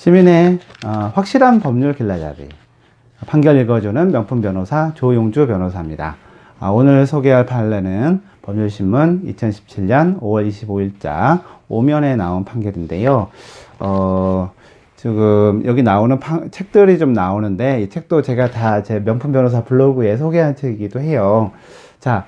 시민의 확실한 법률 길라잡이 판결 읽어주는 명품 변호사 조용주 변호사입니다. 오늘 소개할 판례는 법률신문 2017년 5월 25일자 5면에 나온 판결인데요. 지금 여기 나오는 책들이 좀 나오는데 이 책도 제가 다 제 명품 변호사 블로그에 소개한 책이기도 해요. 자,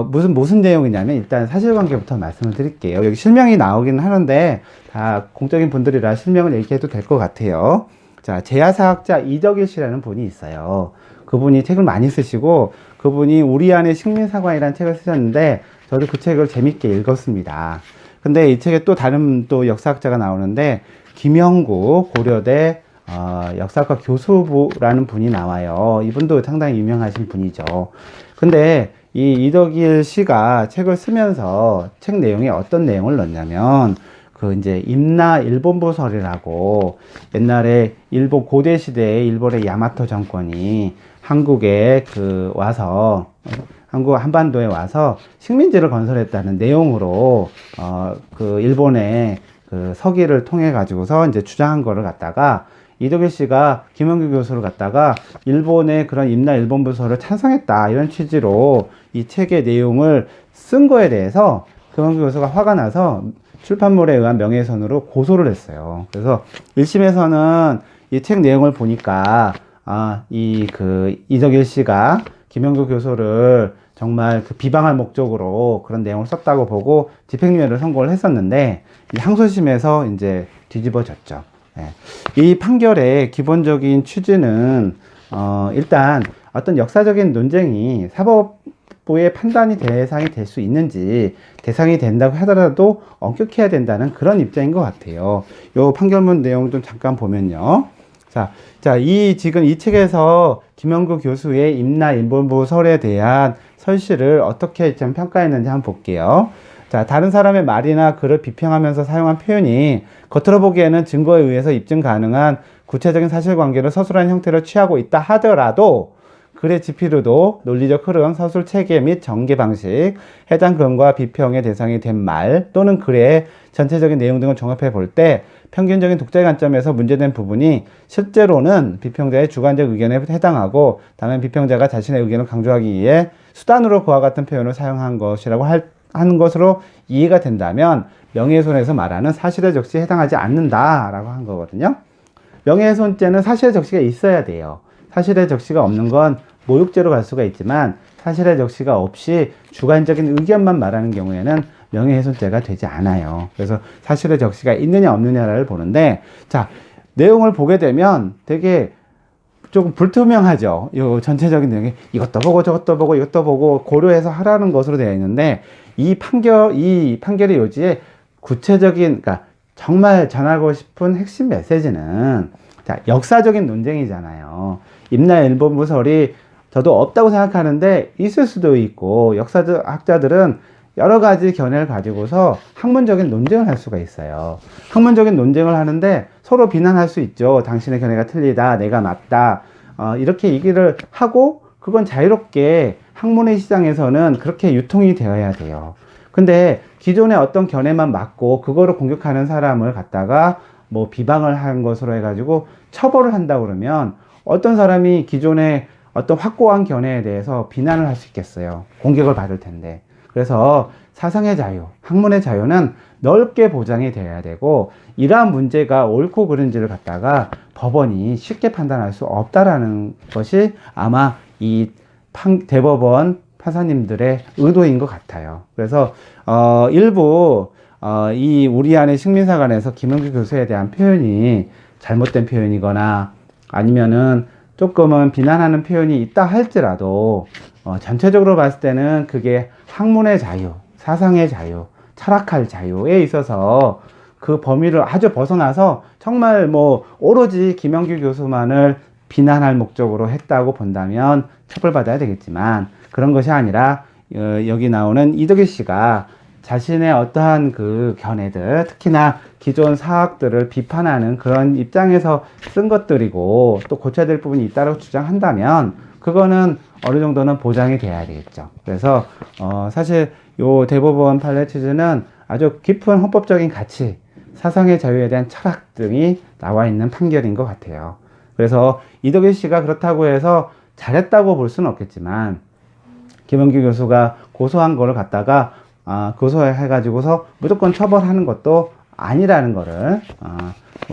무슨 내용이냐면 일단 사실관계부터 말씀을 드릴게요. 여기 실명이 나오긴 하는데 다 공적인 분들이라 실명을 얘기해도 될 것 같아요. 자, 제야사학자 이덕일 씨라는 분이 있어요. 그분이 책을 많이 쓰시고 그분이 우리 안의 식민사관이라는 책을 쓰셨는데 저도 그 책을 재밌게 읽었습니다. 근데 이 책에 또 다른 또 역사학자가 나오는데 김영구 고려대 역사학과 교수부라는 분이 나와요. 이분도 상당히 유명하신 분이죠. 근데 이 이덕일 씨가 책을 쓰면서 책 내용에 어떤 내용을 넣냐면 이제 임나 일본보설이라고 옛날에 일본 고대 시대에 일본의 야마토 정권이 한국에 와서 한국 한반도에 와서 식민지를 건설했다는 내용으로 일본의 서기를 통해 가지고서 이제 주장한 거를 갖다가 이덕일 씨가 김영규 교수를 갖다가 일본의 그런 임나 일본보설을 찬성했다 이런 취지로 이 책의 내용을 쓴 거에 대해서 김영규 교수가 화가 나서 출판물에 의한 명예훼손으로 고소를 했어요. 그래서 1심에서는 이 책 내용을 보니까 이덕일 씨가 김영규 교수를 정말 비방할 목적으로 그런 내용을 썼다고 보고 집행유예를 선고를 했었는데 항소심에서 이제 뒤집어졌죠. 네. 이 판결의 기본적인 취지는 일단 어떤 역사적인 논쟁이 사법부의 판단이 대상이 될 수 있는지 대상이 된다고 하더라도 엄격해야 된다는 그런 입장인 것 같아요. 요 판결문 내용 좀 잠깐 보면요. 자, 지금 이 책에서 김영구 교수의 임나 일본보설에 대한 설시를 어떻게 좀 평가했는지 한번 볼게요. 자, 다른 사람의 말이나 글을 비평하면서 사용한 표현이 겉으로 보기에는 증거에 의해서 입증 가능한 구체적인 사실관계를 서술한 형태로 취하고 있다 하더라도 글의 지피로도 논리적 흐름, 서술 체계 및 전개 방식, 해당 글과 비평의 대상이 된 말 또는 글의 전체적인 내용 등을 종합해 볼 때 평균적인 독자의 관점에서 문제된 부분이 실제로는 비평자의 주관적 의견에 해당하고 다만 비평자가 자신의 의견을 강조하기 위해 수단으로 그와 같은 표현을 사용한 것이라고 하는 것으로 이해가 된다면 명예훼손에서 말하는 사실의 적시에 해당하지 않는다라고 한 거거든요. 명예훼손죄는 사실의 적시가 있어야 돼요. 사실의 적시가 없는 건 모욕죄로 갈 수가 있지만 사실의 적시가 없이 주관적인 의견만 말하는 경우에는 명예훼손죄가 되지 않아요. 그래서 사실의 적시가 있느냐 없느냐를 보는데 자, 내용을 보게 되면 되게 조금 불투명하죠. 이 전체적인 내용이 이것도 보고 저것도 보고 이것도 보고 고려해서 하라는 것으로 되어 있는데 이 판결의 요지에 구체적인, 그러니까 정말 전하고 싶은 핵심 메시지는 자, 역사적인 논쟁이잖아요. 임나 일본보설이 저도 없다고 생각하는데 있을 수도 있고 역사학자들은 여러 가지 견해를 가지고서 학문적인 논쟁을 할 수가 있어요. 학문적인 논쟁을 하는데 서로 비난할 수 있죠. 당신의 견해가 틀리다, 내가 맞다. 이렇게 얘기를 하고 그건 자유롭게 학문의 시장에서는 그렇게 유통이 되어야 돼요. 근데 기존의 어떤 견해만 맞고 그거를 공격하는 사람을 갖다가 뭐 비방을 한 것으로 해가지고 처벌을 한다 그러면 어떤 사람이 기존의 어떤 확고한 견해에 대해서 비난을 할 수 있겠어요. 공격을 받을 텐데. 그래서 사상의 자유, 학문의 자유는 넓게 보장이 돼야 되고 이러한 문제가 옳고 그른지를 갖다가 법원이 쉽게 판단할 수 없다라는 것이 아마 이 대법원 판사님들의 의도인 것 같아요. 그래서 일부 이 우리 안의 식민사관에서 김영규 교수에 대한 표현이 잘못된 표현이거나 아니면은 조금은 비난하는 표현이 있다 할지라도 전체적으로 봤을 때는 그게 학문의 자유, 사상의 자유, 철학할 자유에 있어서 그 범위를 아주 벗어나서 정말 뭐 오로지 김영규 교수만을 비난할 목적으로 했다고 본다면 처벌받아야 되겠지만 그런 것이 아니라 여기 나오는 이덕일 씨가 자신의 어떠한 그 견해들, 특히나 기존 사학들을 비판하는 그런 입장에서 쓴 것들이고 또 고쳐야 될 부분이 있다고 주장한다면 그거는 어느 정도는 보장이 돼야 되겠죠. 그래서 사실 요 대법원 판례 취지는 아주 깊은 헌법적인 가치, 사상의 자유에 대한 철학 등이 나와 있는 판결인 것 같아요. 그래서 이덕일 씨가 그렇다고 해서 잘했다고 볼 수는 없겠지만 김은규 교수가 고소한 거를 갖다가 고소해가지고서 무조건 처벌하는 것도 아니라는 거를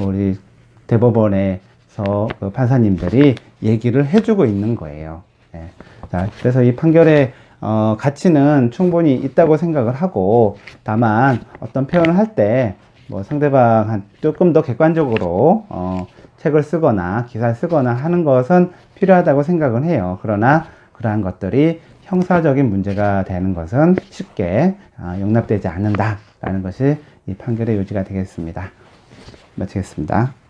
우리 대법원에서 그 판사님들이 얘기를 해주고 있는 거예요. 네. 자, 그래서 이 판결의 가치는 충분히 있다고 생각을 하고, 다만 어떤 표현을 할 때 뭐 상대방 조금 더 객관적으로 책을 쓰거나 기사를 쓰거나 하는 것은 필요하다고 생각은 해요. 그러나 그러한 것들이 형사적인 문제가 되는 것은 쉽게 용납되지 않는다라는 것이 이 판결의 요지가 되겠습니다. 마치겠습니다.